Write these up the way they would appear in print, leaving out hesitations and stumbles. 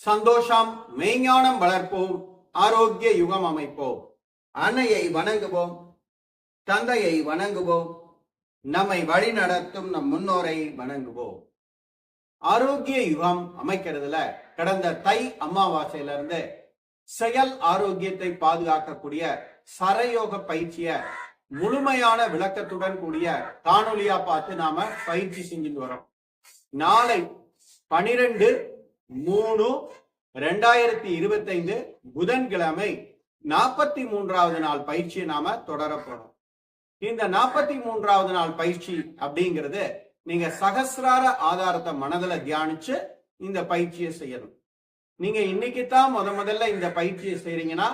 சந்தோஷம், மெய்ஞானம் வளர்ப்போம், ஆரோக்கிய யுகம் அமைப்போம். அன்னையை வணங்குவோம், தந்தையை வணங்குவோம், நம்மை வழி நடத்தும் நம் முன்னோரை வணங்குவோம். ஆரோக்கிய யுகம் அமைக்கிறதுல கடந்த தை அமாவாசையில இருந்து செயல் ஆரோக்கியத்தை பாதுகாக்கக்கூடிய சரயோக பயிற்சிய முழுமையான விளக்கத்துடன் கூடிய காணொலியா பார்த்து நாம பயிற்சி செஞ்சுட்டு வரோம். நாளை 12/3/2025 புதன்கிழமை 43வது நாள் பயிற்சியை நாம தொடர போறோம். இந்த 43வது நாள் பயிற்சி அப்படிங்கிறது நீங்க சகசிரார ஆதாரத்தை மனதில் தியானிச்சு இந்த பயிற்சியை செய்யணும். நீங்க இன்னைக்கு தான் முதல்ல இந்த பயிற்சியை செய்றீங்கன்னா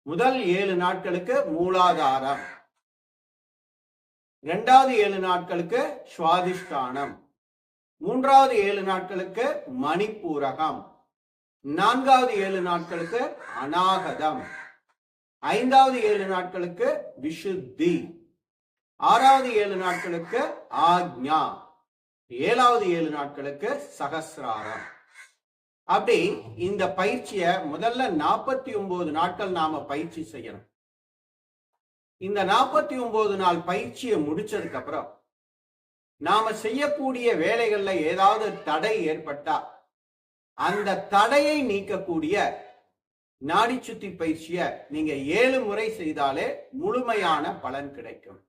முதல் 7 நாட்களுக்கு மூலாதாரம், 2வது 7 நாட்களுக்கு சுவாதிஷ்டானம், 3வது 7 நாட்களுக்கு மணிப்பூரகம், 4வது 7 நாட்களுக்கு அநாகதம், 5வது 7 நாட்களுக்கு விசுத்தி, 6வது 7 நாட்களுக்கு ஆக்ஞா, 7வது 7 நாட்களுக்கு சகசிராரம். அப்படி இந்த பயிற்சியை முதல்ல 49 நாட்கள் நாம பயிற்சி செய்யணும். இந்த 49 நாள் பயிற்சியை முடிச்சதுக்கு அப்புறம் நாம செய்யக்கூடிய வேலைகள்ல ஏதாவது தடை ஏற்பட்டா அந்த தடையை நீக்கக்கூடிய நாடி சுத்தி பயிற்சிய நீங்க 7 முறை செய்தாலே முழுமையான பலன் கிடைக்கும்.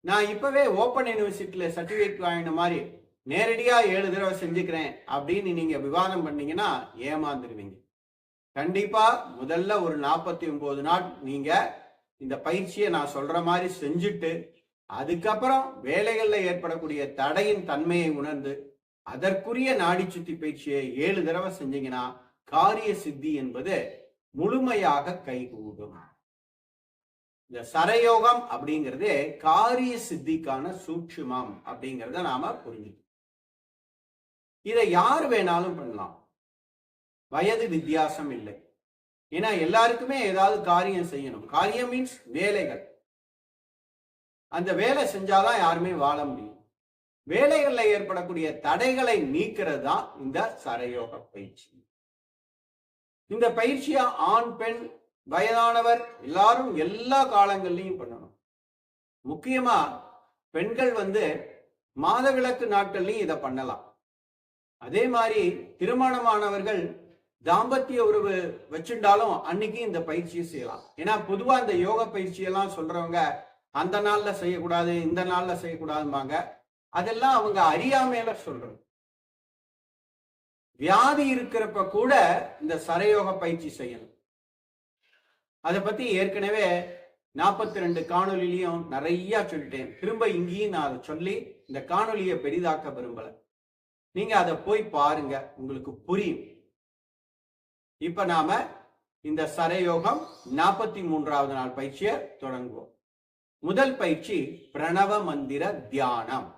நான் இப்பவே ஓப்பன் யூனிவர்சிட்டியில சர்டிபிகேட் வாங்கின மாதிரி நேரடியா 7 தடவை செஞ்சுக்கிறேன் அப்படின்னு நீங்க விவாதம் பண்ணீங்கன்னா ஏமாந்துருவீங்க. கண்டிப்பா முதல்ல ஒரு 49 நாள் நீங்க இந்த பயிற்சியை நான் சொல்ற மாதிரி செஞ்சுட்டு அதுக்கப்புறம் வேலைகள்ல ஏற்படக்கூடிய தடையின் தன்மையை உணர்ந்து அதற்குரிய நாடி சுத்தி பயிற்சியை 7 தடவை செஞ்சீங்கன்னா காரிய சித்தி என்பது முழுமையாக கைகூடும். இந்த சரயோகம் அப்படிங்கிறது காரிய சித்திக்கான சூட்சுமம் அப்படிங்கிறத நாம புரிஞ்சுக்கணும். இதை யார் வேணாலும் பண்ணலாம், வயது வித்தியாசம் இல்லை. ஏன்னா எல்லாருக்குமே ஏதாவது காரியம் செய்யணும். காரியம் மீன்ஸ் வேலைகள். அந்த வேலை செஞ்சாதான் யாருமே வாழ முடியும். வேலைகள்ல ஏற்படக்கூடிய தடைகளை நீக்கிறது தான் இந்த சரயோக பயிற்சி. இந்த பயிற்சியா ஆண் பெண் வயதானவர் எல்லாரும் எல்லா காலங்கள்லையும் பண்ணணும். முக்கியமா பெண்கள் மாதவிலக்கு நாட்கள்லையும் இதை பண்ணலாம். அதே மாதிரி திருமணமானவர்கள் தாம்பத்திய உறவு வச்சுட்டாலும் அன்னைக்கு இந்த பயிற்சியை செய்யலாம். ஏன்னா பொதுவா இந்த யோக பயிற்சியெல்லாம் சொல்றவங்க அந்த நாள்ல செய்யக்கூடாது, இந்த நாள்ல செய்யக்கூடாதுமாங்க. அதெல்லாம் அவங்க அறியாமையில சொல்றது. வியாதி இருக்கிறப்ப கூட இந்த சரயோக பயிற்சி செய்யணும். அதை பத்தி ஏற்கனவே 42 காணொலியிலையும் நிறைய சொல்லிட்டேன். திரும்ப இங்கேயும் நான் அதை சொல்லி இந்த காணொலியை பெரிதாக்க விரும்பல. நீங்க அதை போய் பாருங்க, உங்களுக்கு புரியும். இப்ப நாம இந்த சரயோகம் 43வது நாள் பயிற்சியை தொடங்குவோம். முதல் பயிற்சி பிரணவ மந்திர தியானம்.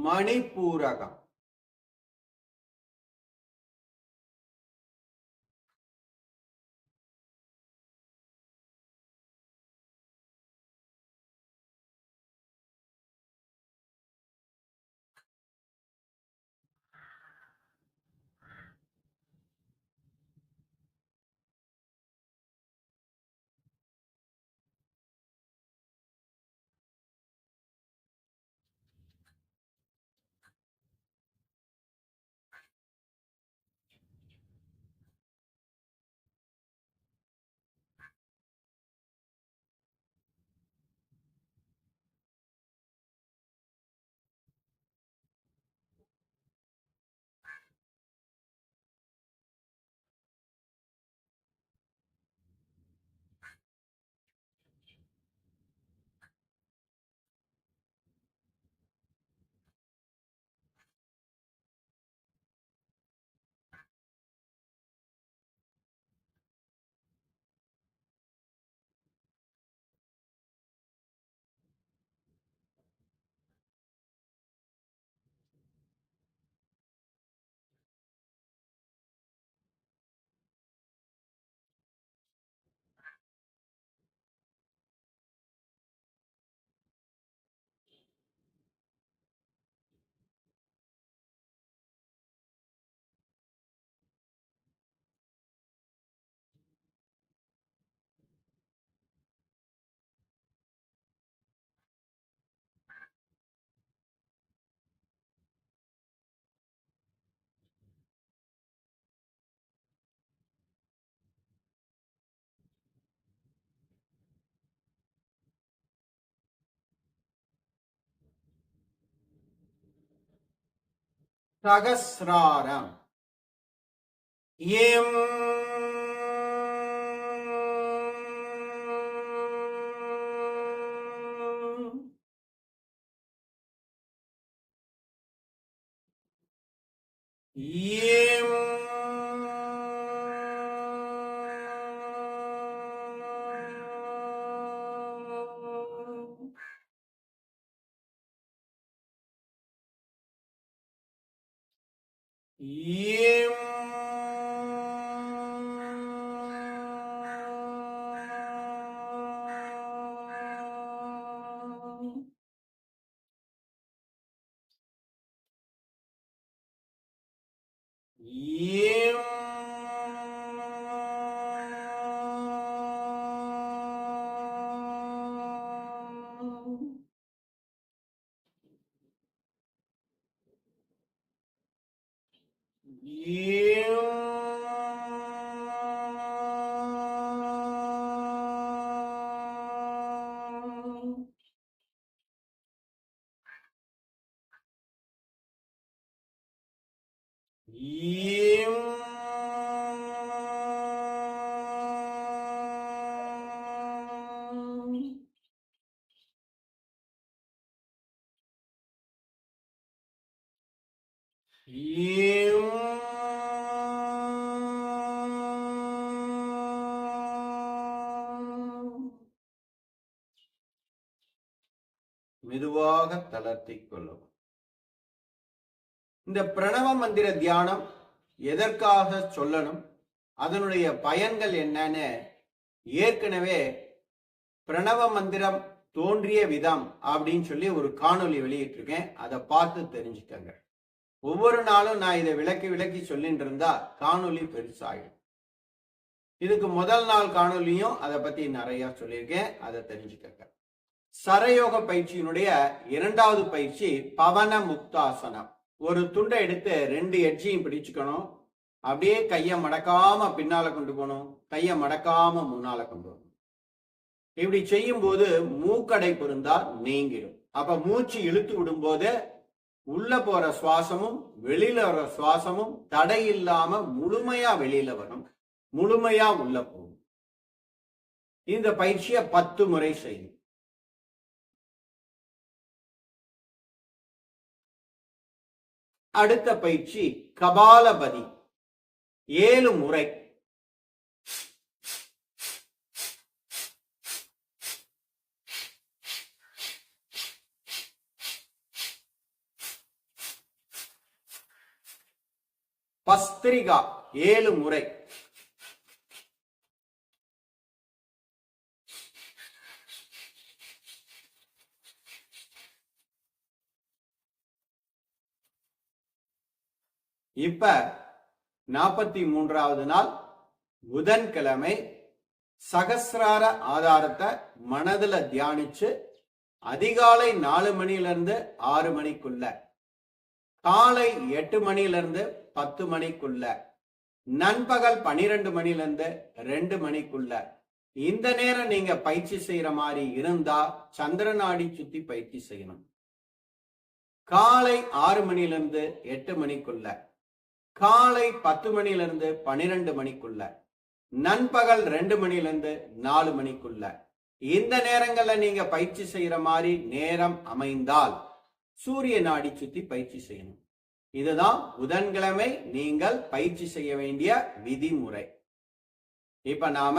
மணிப்பூரகம். சகஸ்ராரம். எம் எம் மெதுவாக தளர்த்திக் கொள்ளும். இந்த பிரணவ மந்திர தியானம் எதற்காக சொல்லணும், அதனுடைய பயன்கள் என்னன்னு ஏற்கனவே பிரணவ மந்திரம் தோன்றிய விதம் அப்படின்னு சொல்லி ஒரு காணொளி வெளியிட்டிருக்கேன். அதை பார்த்து தெரிஞ்சுக்கங்க. ஒவ்வொரு நாளும் நான் இதை விளக்கி விளக்கி சொல்லிட்டு இருந்தா காணொளி பெருசாயிடும். இதுக்கு முதல் நாள் காணொலியும் அதை பத்தி நிறைய சொல்லியிருக்கேன், அதை தெரிஞ்சுக்கங்க. சரயோக பயிற்சியினுடைய இரண்டாவது பயிற்சி பவன முக்தாசனம். ஒரு துண்டை எடுத்து 2 எட்ஜையும் பிடிச்சுக்கணும். அப்படியே கையை மடக்காம பின்னால கொண்டு போகணும், கையை மடக்காம முன்னால கொண்டு வரணும். இப்படி செய்யும் போது மூக்கடைப்பு இருந்தா நீங்கிடும். அப்ப மூச்சு இழுத்து விடும் போது உள்ள போற சுவாசமும் வெளியில வர சுவாசமும் தடை இல்லாம முழுமையா வெளியில வரும், முழுமையா உள்ள போகும். இந்த பயிற்சியை 10 முறை செய்யும். அடுத்த பயிற்சி கபாலபதி. 7 முறை. பஸ்திரிகா 7 முறை. இப்ப 43வது நாள் புதன்கிழமை சகசிரார ஆதாரத்தை மனதுல தியானிச்சு அதிகாலை 4 மணியிலிருந்து 6 மணிக்குள்ள, காலை 8 மணியிலிருந்து 10 மணிக்குள்ள, நண்பகல் 12 மணிலிருந்து 2 மணிக்குள்ள இந்த நேரம் நீங்க பயிற்சி செய்யற மாதிரி இருந்தா சந்திரநாடி சுத்தி பயிற்சி செய்யணும். காலை 6 மணிலிருந்து 8 மணிக்குள்ள, காலை 10 மணிலிருந்து 12 மணிக்குள்ள, நண்பகல் 2 மணிலிருந்து 4 மணிக்குள்ள இந்த நேரங்கள்ல நீங்க பயிற்சி செய்யற மாதிரி நேரம் அமைந்தால் சூரிய நாடி சுத்தி பயிற்சி செய்யணும். இதுதான் புதன்கிழமை நீங்கள் பயிற்சி செய்ய வேண்டிய விதிமுறை. இப்ப நாம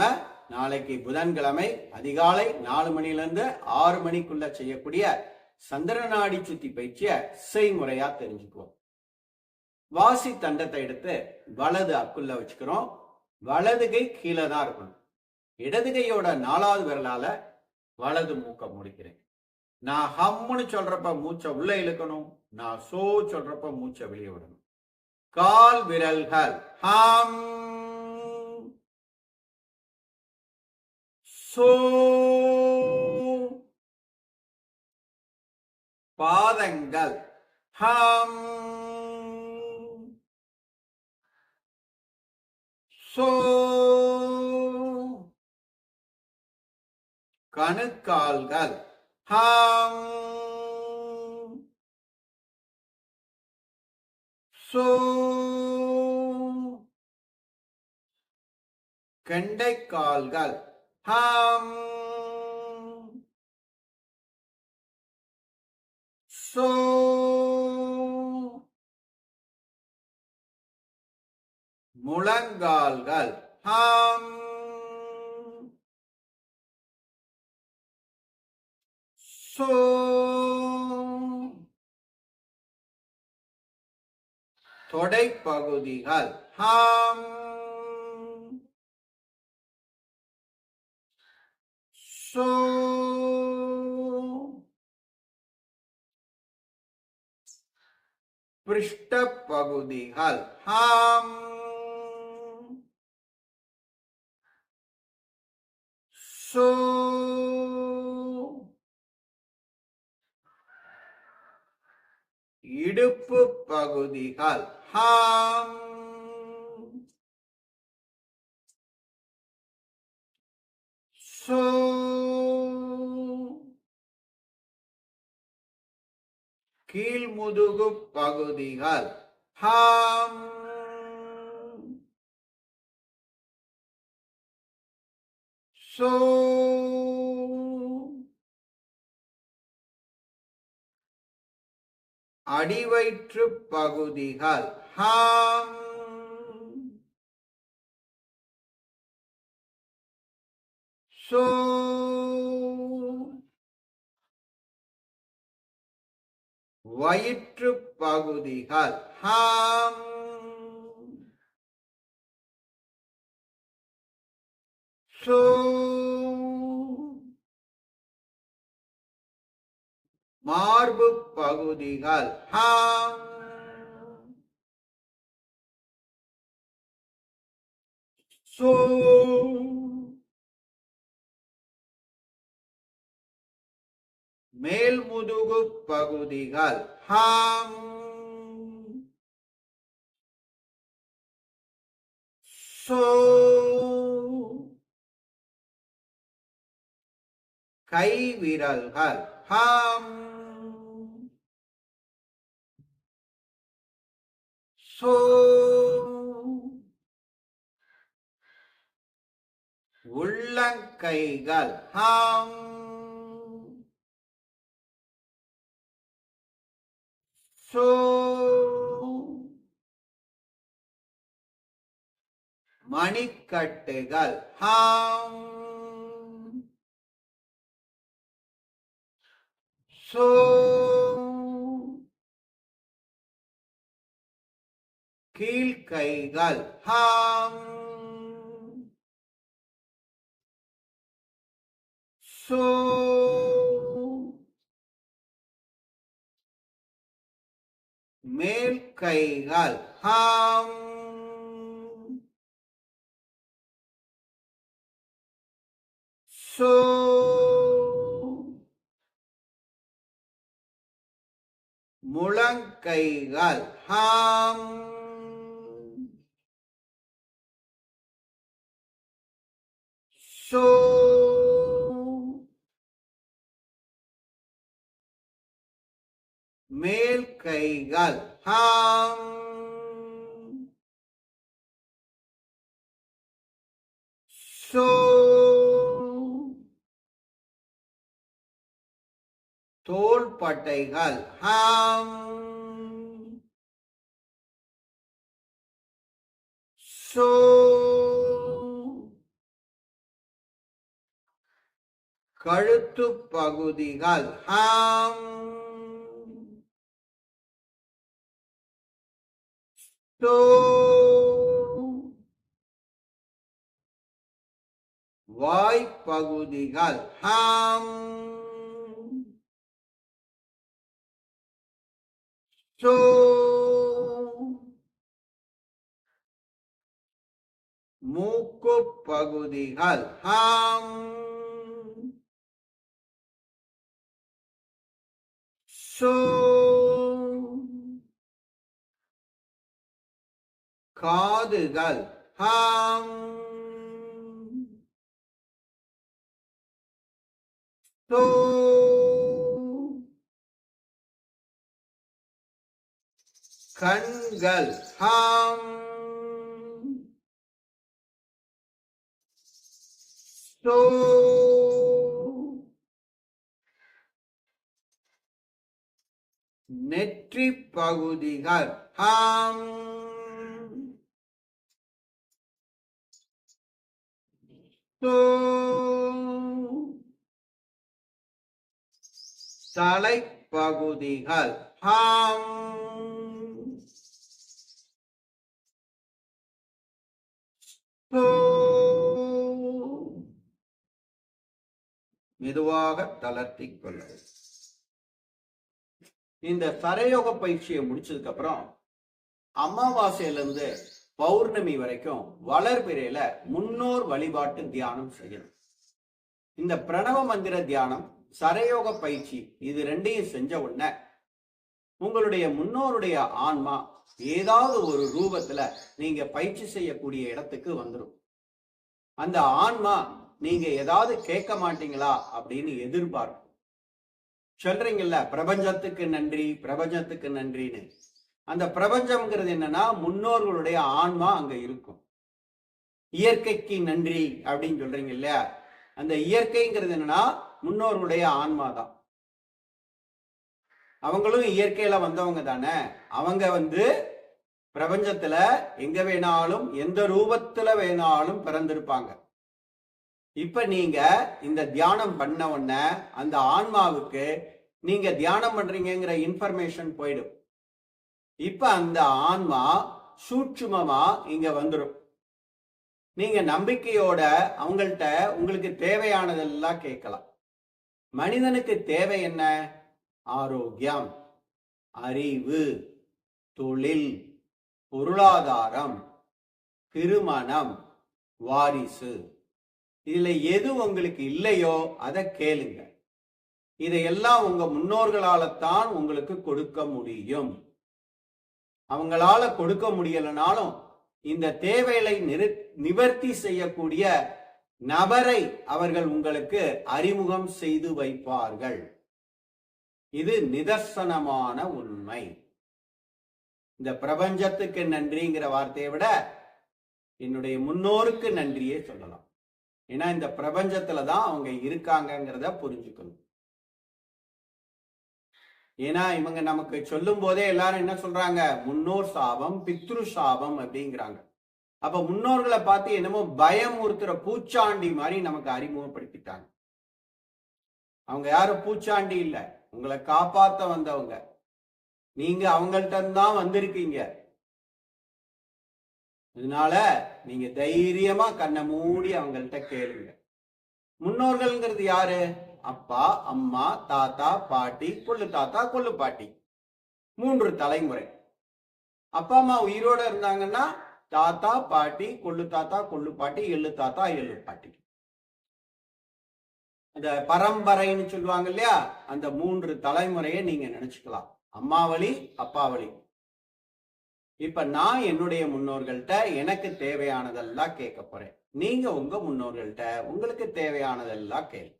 நாளைக்கு புதன்கிழமை அதிகாலை 4 மணிலிருந்து 6 மணிக்குள்ள செய்யக்கூடிய சந்திரநாடி சுத்தி பயிற்சிய செய்முறையா தெரிஞ்சுக்குவோம். வாசி தண்டத்தை எடுத்து வலது அக்குள்ள வச்சுக்கிறோம். வலது கை கீழே தான் இருக்கணும். இடது கையோட 4வது விரலால வலது மூக்க முடிக்கிறேன். நான் ஹம்முன்னு சொல்றப்ப மூச்சை உள்ள இழுக்கணும். நான் சோ சொல்றப்ப மூச்சை வெளியே விடணும். கால் விரல்கள் ஹம் சோ. பாதங்கள் ஹம் சோ. கணுக்கால்கள் ஹம் சோ. கெண்டைக்கால்கள் ஹம் சோ. முழங்கால்கள் ஹம் சோ. தொடைப்பகுதிகள் ஹம் சோ. பிருஷ்ட பகுதிகள் ஹம் சோ. இடுப்பு பகுதிகள் ஹம் சோ. கீழ்முதுகு பகுதிகள் ஹம் சோ. அடிவயிற்று பகுதிகள் ஹம் சோ. வயிற்று பகுதிகள் ஹம் சோ. மார்பு பகுதிகள் ஹம் சோ. மேல் முதுகு பகுதிகள் ஹம் சோ. கை விரல்கள் ஹம் சோ. உள்ளங்கைகள் ஹம் சோ. மணிக்கட்டுகள் ஹம் சோ. கீழ்கைகள் ஹாம் சோ மேல் கைகள் ஹாம் சோ முழங்கைகள் ஹாம் சோ மேல் கைகள் ஹாம் சோ தோள்பட்டைகள் ஹாம் சோ கழுத்து பகுதிகள் ஹாம் சோ வாய்ப்பகுதிகள் ஹாம் சோ மூக்கு பகுதிகள் ஹாம் சோ காதுகள் ஹாம் சோ கண்கள் ஹாம் சோ நெற்றி பகுதிகள் ஹாம் சோ தலைப்பகுதிகள் ஹாம் சோ மெதுவாக தளர்த்திக் கொள்ளுங்கள். இந்த சரயோக பயிற்சியை முடிச்சதுக்கு அப்புறம் அமாவாசையிலிருந்து பௌர்ணமி வரைக்கும் வளர்பிறையில முன்னோர் வழிபாட்டு தியானம் செய்யணும். இந்த பிரணவ மந்திர தியானம், சரயோக பயிற்சி, இது ரெண்டையும் செஞ்ச உடனே உங்களுடைய முன்னோருடைய ஆன்மா ஏதாவது ஒரு ரூபத்துல நீங்க பயிற்சி செய்யக்கூடிய இடத்துக்கு வந்துடும். அந்த ஆன்மா நீங்க ஏதாவது கேட்க மாட்டீங்களா அப்படின்னு எதிர்பார்க்கும். சொல்றீங்கல்ல, பிரபஞ்சத்துக்கு நன்றி, பிரபஞ்சத்துக்கு நன்றின்னு. அந்த பிரபஞ்சம்ங்கிறது என்னன்னா முன்னோர்களுடைய ஆன்மா அங்க இருக்கும். இயற்கைக்கு நன்றி அப்படின்னு சொல்றீங்க இல்லையா, அந்த இயற்கைங்கிறது என்னன்னா முன்னோர்களுடைய ஆன்மா தான். அவங்களும் இயற்கையில வந்தவங்க தானே. அவங்க பிரபஞ்சத்துல எங்க வேணாலும் எந்த ரூபத்துல வேணாலும் பிறந்திருப்பாங்க. இப்ப நீங்க இந்த தியானம் பண்ண உடனே அந்த ஆன்மாவுக்கு நீங்க தியானம் பண்றீங்கிற இன்ஃபர்மேஷன் போயிடும். இப்ப அந்த ஆன்மா சூட்சுமமா இங்க வந்துடும். நீங்க நம்பிக்கையோட அவங்கள்ட்ட உங்களுக்கு தேவையானதெல்லாம் கேட்கலாம். மனிதனுக்கு தேவை என்ன? ஆரோக்கியம், அறிவு, தொழில், பொருளாதாரம், திருமணம், வாரிசு. இதுல எது உங்களுக்கு இல்லையோ அதை கேளுங்க. இதையெல்லாம் உங்க முன்னோர்களால்தான் உங்களுக்கு கொடுக்க முடியும். அவங்களால கொடுக்க முடியலனாலும் இந்த தேவைகளை நிவர்த்தி செய்யக்கூடிய நபரை அவர்கள் உங்களுக்கு அறிமுகம் செய்து வைப்பார்கள். இது நிதர்சனமான உண்மை. இந்த பிரபஞ்சத்துக்கு நன்றிங்கிற வார்த்தையை விட என்னுடைய முன்னோருக்கு நன்றியே சொல்லலாம். ஏன்னா இந்த பிரபஞ்சத்துலதான் அவங்க இருக்காங்கிறத புரிஞ்சுக்கணும். ஏன்னா இவங்க நமக்கு சொல்லும் போதே எல்லாரும் என்ன சொல்றாங்க? முன்னோர் சாபம், பித்ரு சாபம் அப்படிங்கிறாங்க. அப்ப முன்னோர்களை பார்த்து என்னமோ பயமுறுத்துற பூச்சாண்டி மாதிரி நமக்கு அறிமுகப்படுத்திட்டாங்க. அவங்க யாரும் பூச்சாண்டி இல்ல, உங்களை காப்பாத்த வந்தவங்க. நீங்க அவங்கள்ட்ட தான் வந்திருக்கீங்க. இதனால நீங்க தைரியமா கண்ணை மூடி அவங்கள்ட்ட கேளுங்க. முன்னோர்கள்ங்கிறது யாரு? அப்பா, அம்மா, தாத்தா, பாட்டி, கொள்ளு தாத்தா, கொள்ளு பாட்டி, 3 தலைமுறை. அப்பா அம்மா உயிரோட இருந்தாங்கன்னா தாத்தா, பாட்டி, கொள்ளு தாத்தா, கொள்ளு பாட்டி, எள்ளு தாத்தா, எள்ளு பாட்டி. அந்த பரம்பரைன்னு சொல்லுவாங்க இல்லையா, அந்த 3 தலைமுறையை நீங்க நினைச்சுக்கலாம். அம்மா வழி, அப்பா வழி. இப்ப நான் என்னுடைய முன்னோர்கள்ட்ட எனக்கு தேவையானதெல்லாம் கேட்க போறேன். நீங்க உங்க முன்னோர்கள்ட்ட உங்களுக்கு தேவையானதெல்லாம் கேளு.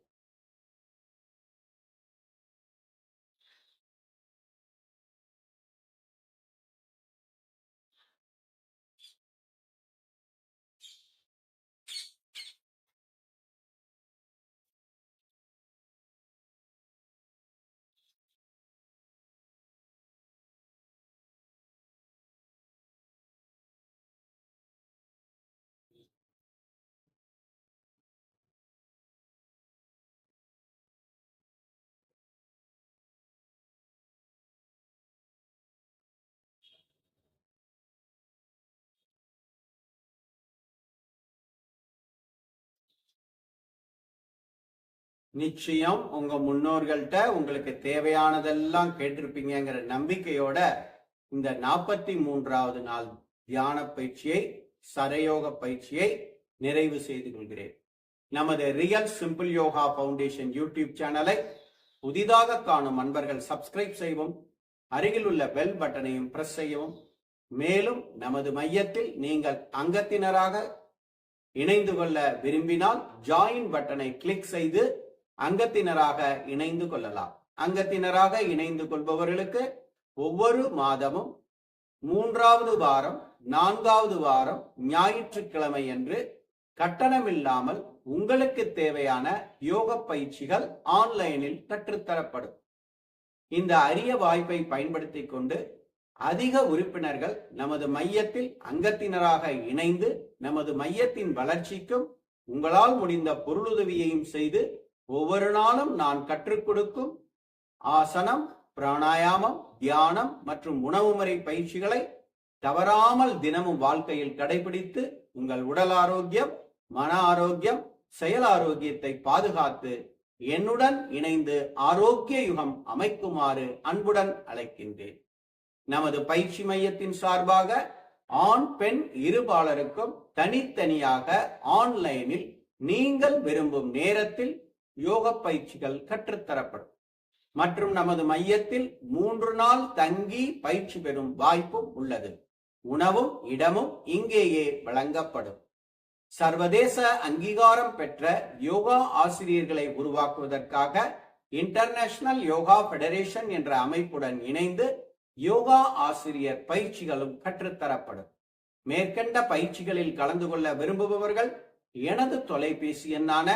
நிச்சயம் உங்க முன்னோர்கள்ட்ட உங்களுக்கு தேவையானதெல்லாம் கேட்டிருப்பீங்கிற நம்பிக்கையோட இந்த 43வது நாள் தியான பயிற்சியை, சரயோக பயிற்சியை நிறைவு செய்து கொள்கிறேன். நமது real simple yoga foundation YouTube சேனலை புதிதாக காணும் அன்பர்கள் சப்ஸ்கிரைப் செய்வோம். அருகில் உள்ள பெல் பட்டனையும் பிரஸ் செய்யவும். மேலும் நமது மையத்தில் நீங்கள் அங்கத்தினராக இணைந்து கொள்ள விரும்பினால் ஜாயின் பட்டனை கிளிக் செய்து அங்கத்தினராக இணைந்து கொள்ளலாம். அங்கத்தினராக இணைந்து கொள்பவர்களுக்கு ஒவ்வொரு மாதமும் 3வது வாரம், 4வது வாரம் ஞாயிற்றுக்கிழமை என்று கட்டணமில்லாமல் உங்களுக்கு தேவையான யோக பயிற்சிகள் ஆன்லைனில் கற்றுத்தரப்படும். இந்த அரிய வாய்ப்பை பயன்படுத்தி கொண்டு அதிக உறுப்பினர்கள் நமது மையத்தில் அங்கத்தினராக இணைந்து நமது மையத்தின் வளர்ச்சிக்கும் உங்களால் முடிந்த பொருளுதவியையும் செய்து ஒவ்வொரு நாளும் நான் கற்றுக் கொடுக்கும் ஆசனம், பிராணாயாமம், தியானம் மற்றும் உணவு முறை பயிற்சிகளை தவறாமல் தினமும் வாழ்க்கையில் கடைபிடித்து உங்கள் உடல் ஆரோக்கியம், மன ஆரோக்கியம், செயல் ஆரோக்கியத்தை பாதுகாத்து என்னுடன் இணைந்து ஆரோக்கிய யுகம் அமைக்குமாறு அன்புடன் அழைக்கின்றேன். நமது பயிற்சி மையத்தின் சார்பாக ஆண், பெண் இருபாலருக்கும் தனித்தனியாக ஆன்லைனில் நீங்கள் விரும்பும் நேரத்தில் யோக பயிற்சிகள் கற்றுத்தரப்படும். மற்றும் நமது மையத்தில் 3 நாள் தங்கி பயிற்சி பெறும் வாய்ப்பும் உள்ளது. உணவும் இடமும் இங்கேயே வழங்கப்படும். சர்வதேச அங்கீகாரம் பெற்ற யோகா ஆசிரியர்களை உருவாக்குவதற்காக இன்டர்நேஷனல் யோகா ஃபெடரேஷன் என்ற அமைப்புடன் இணைந்து யோகா ஆசிரியர் பயிற்சிகளும் கற்றுத்தரப்படும். மேற்கண்ட பயிற்சிகளில் கலந்து கொள்ள விரும்புபவர்கள் எனது தொலைபேசி எண்ணான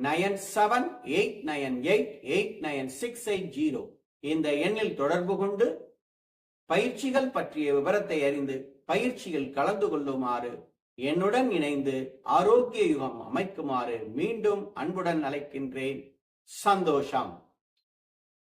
9789889680 இந்த எண்ணில் தொடர்பு கொண்டு பயிற்சிகள் பற்றிய விவரத்தை அறிந்து பயிற்சியில் கலந்து கொள்ளுமாறு, என்னுடன் இணைந்து ஆரோக்கிய யுகம் அமைக்குமாறு மீண்டும் அன்புடன் அழைக்கின்றேன். சந்தோஷம்.